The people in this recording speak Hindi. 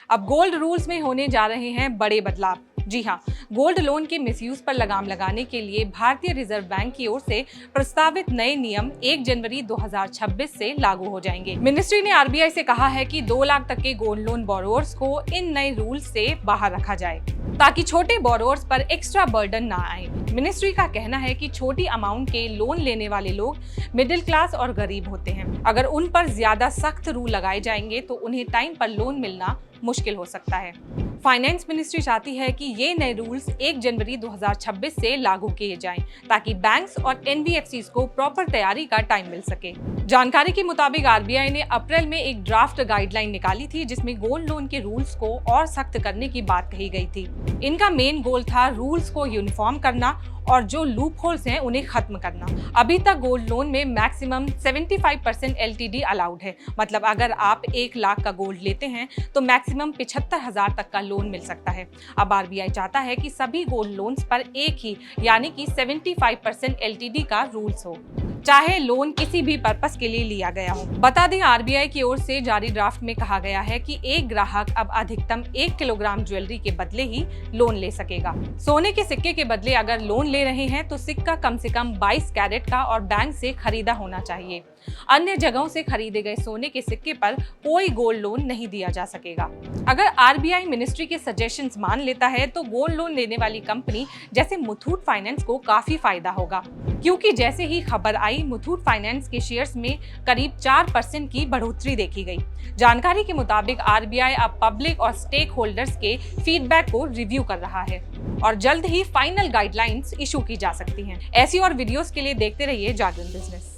अब गोल्ड रूल्स में होने जा रहे हैं बड़े बदलाव। जी हाँ, गोल्ड लोन के मिसयूज पर लगाम लगाने के लिए भारतीय रिजर्व बैंक की ओर से प्रस्तावित नए नियम 1 जनवरी 2026 से लागू हो जाएंगे। मिनिस्ट्री ने आरबीआई से कहा है कि 2 लाख तक के गोल्ड लोन बोरोअर्स को इन नए रूल्स से बाहर रखा जाए ताकि छोटे बोरोअर्स पर एक्स्ट्रा बर्डन ना आए। मिनिस्ट्री का कहना है कि छोटी अमाउंट के लोन लेने वाले लोग मिडिल क्लास और गरीब होते हैं। अगर उन पर ज्यादा सख्त रूल लगाए जाएंगे तो उन्हें टाइम पर लोन मिलना मुश्किल हो सकता है। फाइनेंस मिनिस्ट्री चाहती है कि ये नए रूल्स 1 जनवरी 2026 से लागू किए जाएं ताकि बैंक्स और एनबीएफसीज को प्रॉपर तैयारी का टाइम मिल सके। जानकारी के मुताबिक आरबीआई ने अप्रैल में एक ड्राफ्ट गाइडलाइन निकाली थी जिसमें गोल्ड लोन के रूल्स को और सख्त करने की बात कही गई थी। इनका मेन गोल था रूल्स को यूनिफॉर्म करना और जो लूप होल्स हैं उन्हें खत्म करना। अभी तक गोल्ड लोन में मैक्सिमम 75% एलटीडी अलाउड है, मतलब अगर आप 1 लाख का गोल्ड लेते हैं तो मैक्सिमम 75,000 तक का लोन मिल सकता है। अब आरबीआई चाहता है कि सभी गोल्ड लोन्स पर एक ही यानी कि 75% एलटीडी का रूल्स हो, चाहे लोन किसी भी पर्पस के लिए लिया गया हो। बता दें, आरबीआई की ओर से जारी ड्राफ्ट में कहा गया है कि एक ग्राहक अब अधिकतम 1 किलोग्राम ज्वेलरी के बदले ही लोन ले सकेगा। सोने के सिक्के के बदले अगर लोन ले रहे हैं तो सिक्का कम से कम 22 कैरेट का और बैंक से खरीदा होना चाहिए। अन्य जगहों से खरीदे गए सोने के सिक्के पर कोई गोल्ड लोन नहीं दिया जा सकेगा। अगर आरबीआई मिनिस्ट्री के सजेशंस मान लेता है तो गोल्ड लोन लेने वाली कंपनी जैसे मुथूट फाइनेंस को काफी फायदा होगा, क्योंकि जैसे ही खबर आई मुथूट फाइनेंस के शेयर्स में करीब 4% की बढ़ोतरी देखी गई। जानकारी के मुताबिक आरबीआई अब पब्लिक और स्टेक होल्डर्स के फीडबैक को रिव्यू कर रहा है और जल्द ही फाइनल गाइडलाइंस इशू की जा सकती हैं। ऐसी और वीडियोस के लिए देखते रहिए जागरण बिजनेस।